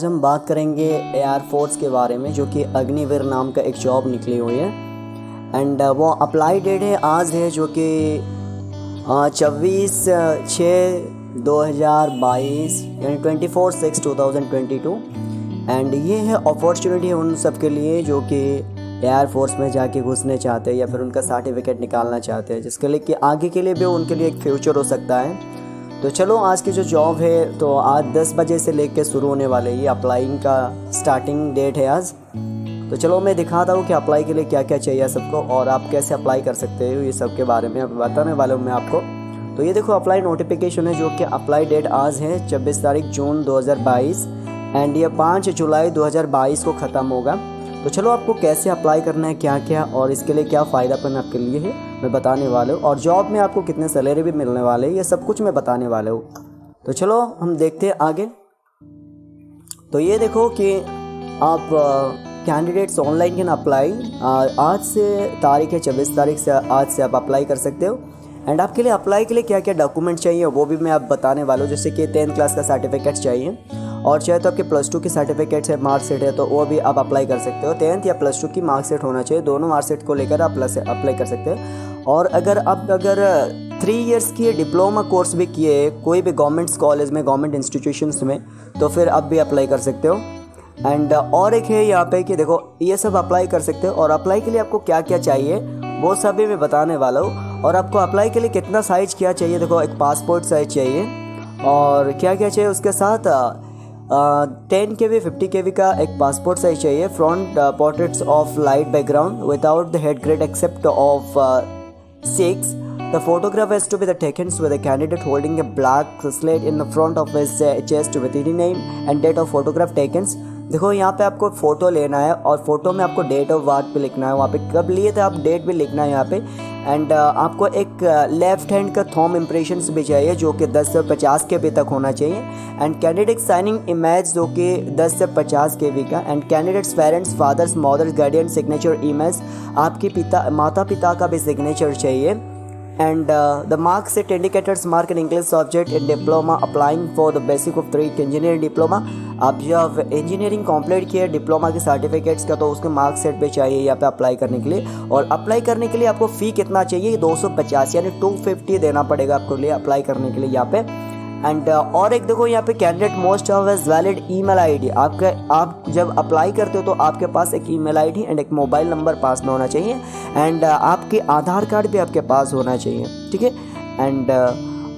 आज हम बात करेंगे एयरफोर्स के बारे में, जो कि अग्निवीर नाम का एक जॉब निकली हुई है। एंड वो अप्लाई डेट है आज है, जो कि 24/6/2022 यानी 24/6/2022। एंड ये है अपॉर्चुनिटी उन सब के लिए जो कि एयरफोर्स में जाके घुसने चाहते हैं या फिर उनका सर्टिफिकेट निकालना चाहते हैं, जिसके लिए कि आगे के लिए भी उनके लिए एक फ्यूचर हो सकता है। तो चलो, आज की जो जॉब है तो आज 10 बजे से लेकर शुरू होने वाले, ये अप्लाइंग का स्टार्टिंग डेट है आज। तो चलो मैं दिखाता हूँ कि अप्लाई के लिए क्या क्या चाहिए सबको और आप कैसे अप्लाई कर सकते हो, ये सब के बारे में बताने वाला हूँ मैं आपको। तो ये देखो, अप्लाई नोटिफिकेशन है, जो कि अप्लाई डेट आज है 26 तारीख जून 2022 एंड ये 5 जुलाई 2022 को ख़त्म होगा। तो चलो, आपको कैसे अप्लाई करना है, क्या क्या और इसके लिए क्या फ़ायदापन आपके लिए है, मैं बताने वाला हूँ। और जॉब में आपको कितने सैलरी भी मिलने वाले हैं, ये सब कुछ मैं बताने वाला हूँ। तो चलो हम देखते हैं आगे। तो ये देखो कि आप कैंडिडेट्स ऑनलाइन कैन अप्लाई। आज से तारीख है 26 तारीख से, आज से आप अप्लाई कर सकते हो। एंड आपके लिए अप्लाई के लिए क्या क्या डॉक्यूमेंट चाहिए वो भी मैं आप बताने वाला हूँ। जैसे कि 10th क्लास का सर्टिफिकेट चाहिए, और चाहे तो आपके +2 की सर्टिफिकेट है, मार्कशीट है, तो वो भी आप अप्लाई कर सकते हो। 10th या +2 की मार्कशीट होना चाहिए, दोनों मार्कशीट को लेकर आप अप्लाई कर सकते हो। और अगर 3 इयर्स की डिप्लोमा कोर्स भी किए कोई भी गवर्नमेंट कॉलेज में, गवर्नमेंट इंस्टीट्यूशंस में, तो फिर आप भी अप्लाई कर सकते हो। एंड और एक है यहाँ पे कि देखो, ये सब अप्लाई कर सकते हो। और अप्लाई के लिए आपको क्या क्या चाहिए वो सब भी मैं बताने वाला हूँ। और आपको अप्लाई के लिए कितना साइज क्या चाहिए, देखो एक पासपोर्ट साइज चाहिए, और क्या क्या चाहिए उसके साथ 10 KB 50 KB का एक पासपोर्ट साइज चाहिए। Front portraits of light background without the head grade except of 6. The photograph has to be taken with a candidate holding a black slate in the front of his chest with his name and date of photograph taken. देखो, यहाँ पे आपको photo लेना है और photo में आपको date of birth पे लिखना है, वहाँ पे कब लिए थे आप डेट भी लिखना है यहाँ पे। एंड आपको एक लेफ्ट हैंड का थंब इम्प्रेशंस भी चाहिए, जो कि 10 से 50 KB तक होना चाहिए। एंड कैंडिडेट साइनिंग इमेज, जो कि 10 से 50 KB का। And candidates parents, fathers, mothers, guardian signature image, आपके माता पिता का भी सिग्नेचर चाहिए। And the marks set indicators mark in English subject in diploma applying for the basic of 3 engineering diploma। आप जब इंजीनियरिंग कंप्लीट किए डिप्लोमा के सर्टिफिकेट्स का, तो उसके मार्क सेट पे चाहिए यहाँ पे अप्लाई करने के लिए। और अप्लाई करने के लिए आपको फ़ी कितना चाहिए, 250 यानी 250 देना पड़ेगा आपको लिए अप्लाई करने के लिए यहाँ पे। एंड और एक देखो, यहाँ पे candidate most of age valid email ID. आप जब अप्लाई करते हो तो आपके पास एक ईमेल आईडी एंड एक मोबाइल नंबर पास में होना चाहिए। एंड आपके आधार कार्ड भी आपके पास होना चाहिए, ठीक है। एंड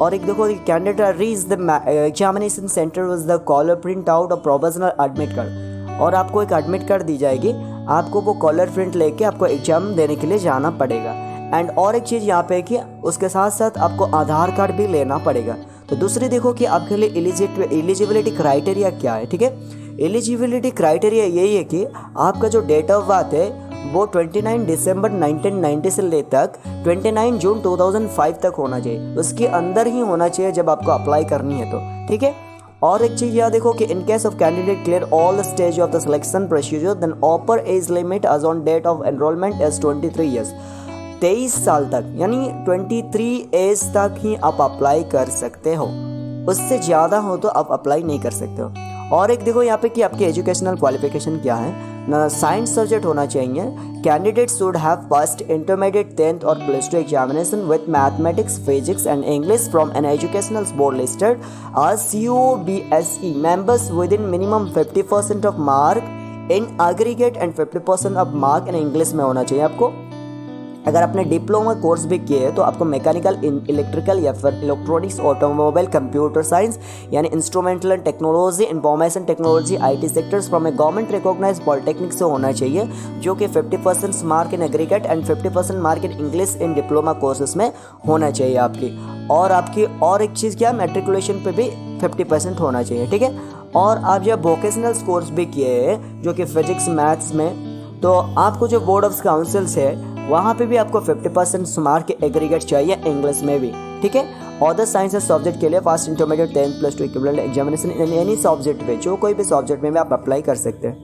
और एक देखो, candidate reach the examination centre with the call letter print out और प्रोविजनल एडमिट कार्ड। और आपको एक एडमिट कार्ड दी जाएगी, आपको वो कॉलर प्रिंट लेके आपको एग्जाम देने के लिए जाना पड़ेगा। एंड और एक चीज़ यहाँ पे कि उसके साथ साथ आपको आधार कार्ड भी लेना पड़ेगा। तो दूसरी देखो कि आपके लिए एलिजिबिलिटी क्राइटेरिया क्या है, ठीक है। एलिजिबिलिटी क्राइटेरिया यही है कि आपका जो डेट ऑफ बर्थ है वो 29 दिसंबर 1990 से ले तक 29 जून 2005 तक होना चाहिए, उसके अंदर ही होना चाहिए जब आपको अप्लाई करनी है तो, ठीक है। और एक चीज़ यहाँ देखो कि in case of candidate clear all the stage of the selection procedure then upper age limit age on date of enrolment age 23 years. 23 साल तक यानी 23 एज तक ही आप अप्लाई कर सकते हो, उससे ज़्यादा हो तो आप अप्लाई नहीं कर सकते हो। और एक देखो यहाँ पे कि आपकी एजुकेशनल क्वालिफिकेशन क्या है ना, साइंस सब्जेक्ट होना चाहिए। Candidate should have passed intermediate 10th और +2 examination with mathematics, physics and English from an educational board listed as COBSE members within minimum 50% of mark in aggregate and 50% of mark in English में होना चाहिए आपको। अगर आपने diploma course भी किए तो आपको मैकेनिकल, इलेक्ट्रिकल या फिर इलेक्ट्रॉनिक्स, ऑटोमोबाइल, कंप्यूटर साइंस यानी instrumental and technology, information technology, IT sectors from a government recognise polytechnic से होना चाहिए, जो कि 50% mark in aggregate and 50% mark in English in diploma courses में होना चाहिए आपकी। और एक चीज़ क्या, मेट्रिकुलेशन पे भी 50% होना चाहिए, ठीक है। और आप जब वोकेशनल कोर्स भी किए हैं जो कि फिजिक्स, मैथ्स में, तो आपको जो बोर्ड ऑफ काउंसिल्स है वहाँ पे भी आपको 50% मार्क के एग्रीगेट चाहिए इंग्लिश में भी, ठीक है। अदर साइंसेस सब्जेक्ट के लिए first intermediate 10th +2 equivalent examination in any subject पे, जो कोई भी सब्जेक्ट में भी आप अप्लाई कर सकते हैं।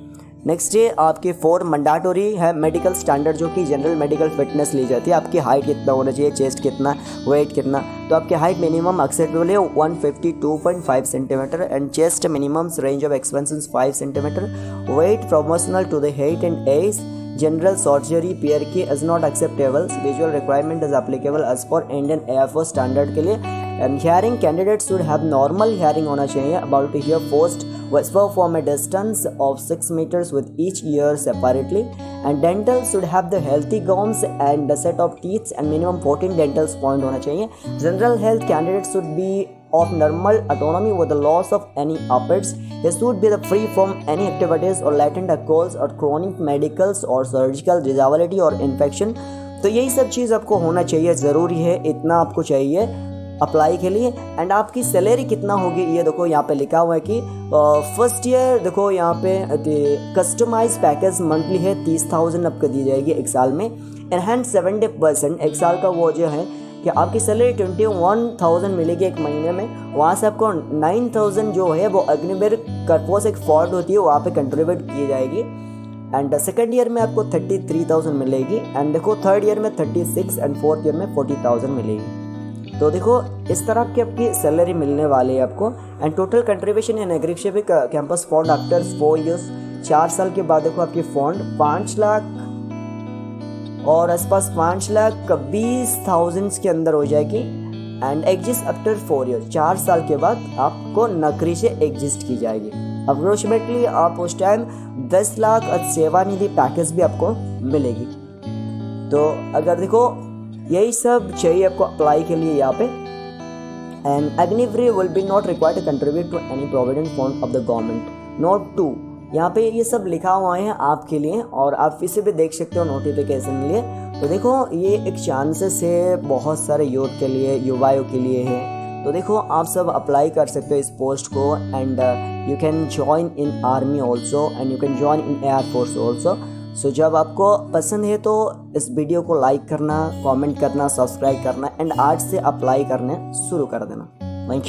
नेक्स्ट है आपके 4 मैंडेटरी है मेडिकल स्टैंडर्ड, जो कि जनरल मेडिकल फिटनेस ली जाती है। आपकी हाइट कितना होना चाहिए, चेस्ट कितना, वेट कितना। तो आपकी हाइट मिनिमम एक्सेप्टेबल है 152.5 centimetre and chest minimum range of expansion 5 centimetre. Weight proportional to the height and age. General surgery PRK is not acceptable. Visual requirement is applicable as per Indian air force standard के लिए। And hearing candidate should have normal hearing होना चाहिए, about to hear first whisper from a distance of 6 meters with each ear separately. And dental should have the healthy gums and a set of teeth and minimum 14 dental point होना चाहिए. General health candidates should be of normal autonomy with the loss of any uppers. They should be free from any activities or latent colds or chronic medicals or surgical disability or infection. तो यही सब चीज़ आपको होना चाहिए, ज़रूरी है, इतना आपको चाहिए अप्लाई के लिए। एंड आपकी सैलरी कितना होगी ये देखो यहाँ पे लिखा हुआ है कि फर्स्ट ईयर देखो यहाँ पे कस्टमाइज पैकेज मंथली है 30,000 आपको दी जाएगी एक साल में। एनहांस 70% एक साल का वो जो है कि आपकी सैलरी 21,000 मिलेगी एक महीने में। वहाँ से आपको 9,000 जो है वो अग्निवीर करपोस एक फॉर्ड होती है वहाँ पे कंट्रीब्यूट की जाएगी। एंड सेकेंड ईयर में आपको 33,000 मिलेगी। एंड देखो थर्ड ईयर में 36 एंड फोर्थ ईयर में 40,000 मिलेगी। तो देखो इस तरह की आपकी सैलरी मिलने वाली है आपको। एंड टोटल कंट्रीब्यूशन इन एग्रीशिप कैंपस फंड आफ्टर 4 ईयर्स, 4 साल के बाद देखो आपकी फंड 5 लाख और आसपास 5,20,000 के अंदर हो जाएगी। एंड एग्जिस्ट आफ्टर 4 ईयर्स, 4 साल के बाद आपको नौकरी से एग्जिस्ट की जाएगी। अप्रोक्सीमेटली आप उस टाइम 10 लाख सेवानिधि पैकेज भी आपको मिलेगी। तो अगर देखो यही सब चाहिए आपको अप्लाई के लिए यहाँ पे। And Agniveer will be not required to contribute to any provident fund of the government. Note 2 यहाँ पे ये सब लिखा हुआ है आपके लिए और आप इसे भी देख सकते हो नोटिफिकेशन लिए। तो देखो ये एक चांसेस है बहुत सारे यूथ के लिए, युवाओं के लिए है। तो देखो आप सब अप्लाई कर सकते हो इस पोस्ट को। And you can join in army also and you can join in air force also. So जब आपको पसंद है तो इस वीडियो को लाइक करना, कमेंट करना, सब्सक्राइब करना एंड आज से अप्लाई करना शुरू कर देना। Thank you.